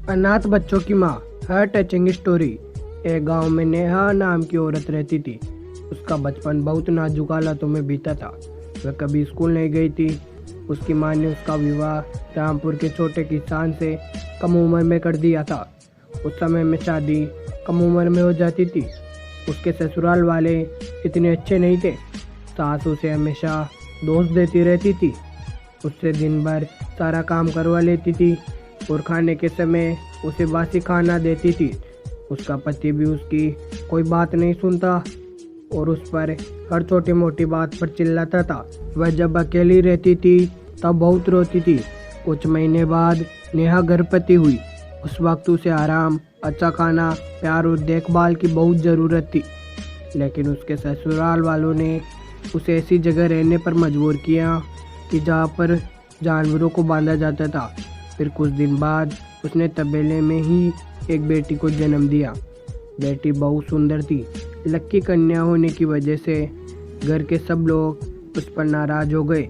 अनाथ बच्चों की माँ, हर टचिंग स्टोरी। एक गांव में नेहा नाम की औरत रहती थी। उसका बचपन बहुत नाजुक हालातों में बीता था। वह कभी स्कूल नहीं गई थी। उसकी माँ ने उसका विवाह रामपुर के छोटे किसान से कम उम्र में कर दिया था। उस समय में शादी कम उम्र में हो जाती थी। उसके ससुराल वाले इतने अच्छे नहीं थे। सास उसे हमेशा दोष देती रहती थी। उससे दिन भर सारा काम करवा लेती थी और खाने के समय उसे बासी खाना देती थी। उसका पति भी उसकी कोई बात नहीं सुनता और उस पर हर छोटी मोटी बात पर चिल्लाता था। वह जब अकेली रहती थी तब बहुत रोती थी। कुछ महीने बाद नेहा गर्भवती हुई। उस वक्त उसे आराम, अच्छा खाना, प्यार और देखभाल की बहुत ज़रूरत थी। लेकिन उसके ससुराल वालों ने उसे ऐसी जगह रहने पर मजबूर किया कि जहाँ पर जानवरों को बांधा जाता था। फिर कुछ दिन बाद उसने तबेले में ही एक बेटी को जन्म दिया। बेटी बहुत सुंदर थी। लक्की कन्या होने की वजह से घर के सब लोग उस पर नाराज हो गए।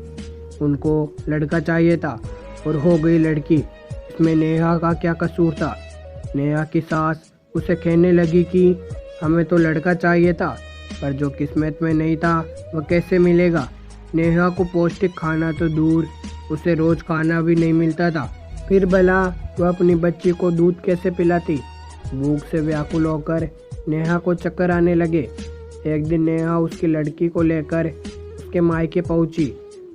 उनको लड़का चाहिए था और हो गई लड़की। इसमें नेहा का क्या कसूर था? नेहा की सास उसे कहने लगी कि हमें तो लड़का चाहिए था, पर जो किस्मत में नहीं था वह कैसे मिलेगा। नेहा को पौष्टिक खाना तो दूर, उसे रोज खाना भी नहीं मिलता था। फिर भला वह अपनी बच्ची को दूध कैसे पिलाती? भूख से व्याकुल होकर नेहा को चक्कर आने लगे। एक दिन नेहा उसकी लड़की को लेकर उसके मायके पहुंची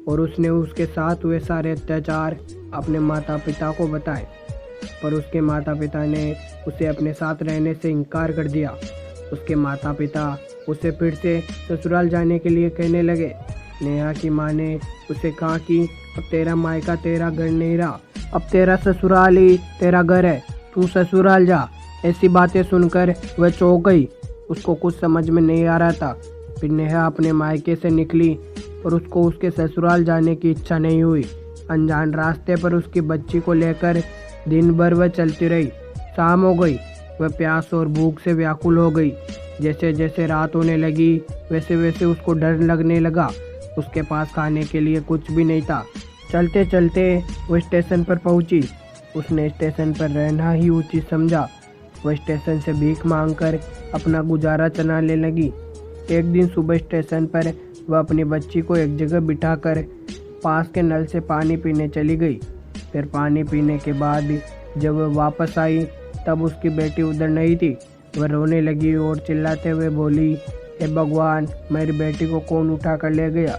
और उसने उसके साथ हुए सारे अत्याचार अपने माता पिता को बताए। पर उसके माता पिता ने उसे अपने साथ रहने से इनकार कर दिया। उसके माता पिता उसे फिर से ससुराल जाने के लिए कहने लगे। नेहा की माँ ने उसे कहा कि अब तेरा मायका तेरा घर नहीं रहा, अब तेरा ससुराल ही तेरा घर है, तू ससुराल जा। ऐसी बातें सुनकर वह चौंक गई। उसको कुछ समझ में नहीं आ रहा था। फिर नेहा अपने मायके से निकली और उसको उसके ससुराल जाने की इच्छा नहीं हुई। अनजान रास्ते पर उसकी बच्ची को लेकर दिन भर वह चलती रही। शाम हो गई। वह प्यास और भूख से व्याकुल हो गई। जैसे जैसे रात होने लगी वैसे वैसे उसको डर लगने लगा। उसके पास खाने के लिए कुछ भी नहीं था। चलते चलते वो स्टेशन पर पहुंची। उसने स्टेशन पर रहना ही उचित समझा। वह स्टेशन से भीख मांगकर अपना गुजारा चलाने लगी। एक दिन सुबह स्टेशन पर वह अपनी बच्ची को एक जगह बिठाकर पास के नल से पानी पीने चली गई। फिर पानी पीने के बाद जब वह वापस आई तब उसकी बेटी उधर नहीं थी। वह रोने लगी और चिल्लाते हुए बोली, हे भगवान, मेरी बेटी को कौन उठा कर ले गया?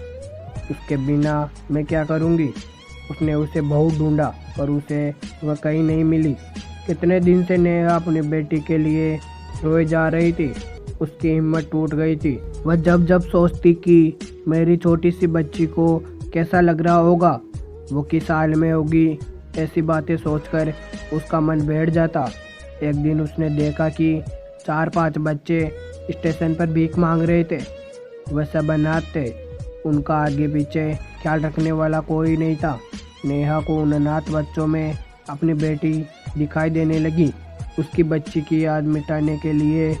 उसके बिना मैं क्या करूँगी? उसने उसे बहुत ढूंढा पर उसे वह कहीं नहीं मिली। कितने दिन से नेहा अपनी बेटी के लिए रोए जा रही थी। उसकी हिम्मत टूट गई थी। वह जब जब सोचती कि मेरी छोटी सी बच्ची को कैसा लग रहा होगा, वो किस हाल में होगी, ऐसी बातें सोचकर उसका मन बैठ जाता। एक दिन उसने देखा कि 4-5 बच्चे स्टेशन पर भीख मांग रहे थे। वह सब अनाथ थे। उनका आगे पीछे ख्याल रखने वाला कोई नहीं था। नेहा को उन अनाथ बच्चों में अपनी बेटी दिखाई देने लगी। उसकी बच्ची की याद मिटाने के लिए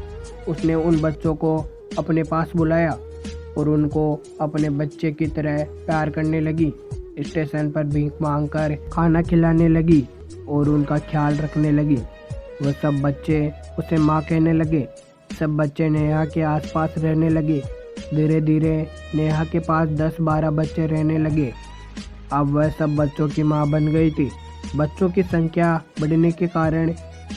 उसने उन बच्चों को अपने पास बुलाया और उनको अपने बच्चे की तरह प्यार करने लगी। स्टेशन पर भीख मांगकर खाना खिलाने लगी और उनका ख्याल रखने लगी। वह सब बच्चे उसे माँ कहने लगे। सब बच्चे नेहा के आसपास रहने लगे। धीरे धीरे नेहा के पास 10-12 बच्चे रहने लगे। अब वह सब बच्चों की माँ बन गई थी। बच्चों की संख्या बढ़ने के कारण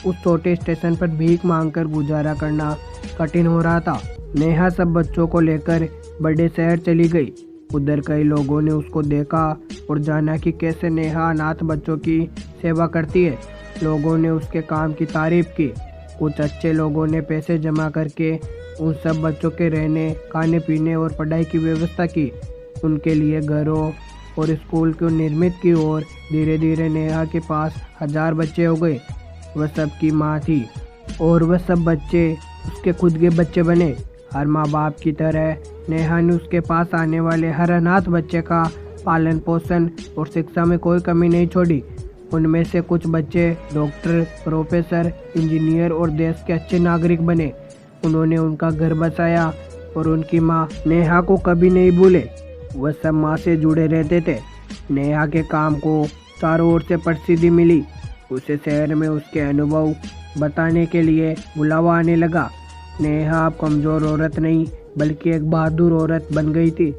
उस छोटे स्टेशन पर भीख मांगकर गुजारा करना कठिन हो रहा था। नेहा सब बच्चों को लेकर बड़े शहर चली गई। उधर कई लोगों ने उसको देखा और जाना कि कैसे नेहा अनाथ बच्चों की सेवा करती है। लोगों ने उसके काम की तारीफ की। कुछ अच्छे लोगों ने पैसे जमा करके उन सब बच्चों के रहने, खाने पीने और पढ़ाई की व्यवस्था की। उनके लिए घरों और स्कूल को निर्मित की और धीरे धीरे नेहा के पास 1000 बच्चे हो गए। वह सबकी माँ थी और वह सब बच्चे उसके खुद के बच्चे बने। हर माँ बाप की तरह नेहा ने उसके पास आने वाले हर अनाथ बच्चे का पालन पोषण और शिक्षा में कोई कमी नहीं छोड़ी। उनमें से कुछ बच्चे डॉक्टर, प्रोफेसर, इंजीनियर और देश के अच्छे नागरिक बने। उन्होंने उनका घर बसाया और उनकी माँ नेहा को कभी नहीं भूले। वह सब माँ से जुड़े रहते थे। नेहा के काम को चारों ओर से प्रसिद्धि मिली। उसे शहर में उसके अनुभव बताने के लिए बुलावा आने लगा। नेहा अब कमज़ोर औरत नहीं बल्कि एक बहादुर औरत बन गई थी।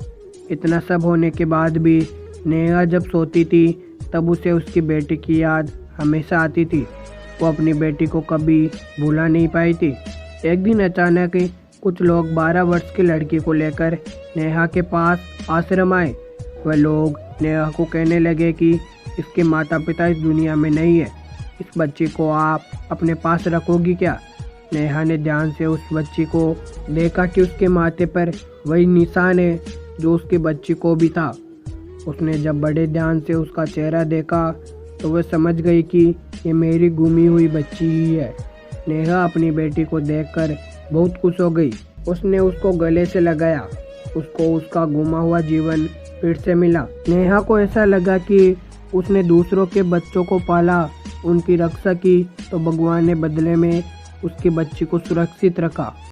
इतना सब होने के बाद भी नेहा जब सोती थी तब उसे उसकी बेटी की याद हमेशा आती थी। वो अपनी बेटी को कभी भूला नहीं पाई थी। एक दिन अचानक ही कुछ लोग 12 वर्ष की लड़की को लेकर नेहा के पास आश्रम आए। वह लोग नेहा को कहने लगे कि इसके माता पिता इस दुनिया में नहीं है, इस बच्ची को आप अपने पास रखोगी क्या? नेहा ने ध्यान से उस बच्ची को देखा कि उसके माथे पर वही निशान है जो उसकी बच्ची को भी था। उसने जब बड़े ध्यान से उसका चेहरा देखा तो वह समझ गई कि ये मेरी गुमी हुई बच्ची ही है। नेहा अपनी बेटी को देखकर बहुत खुश हो गई। उसने उसको गले से लगाया। उसको उसका गुमा हुआ जीवन फिर से मिला। नेहा को ऐसा लगा कि उसने दूसरों के बच्चों को पाला, उनकी रक्षा की, तो भगवान ने बदले में उसकी बच्ची को सुरक्षित रखा।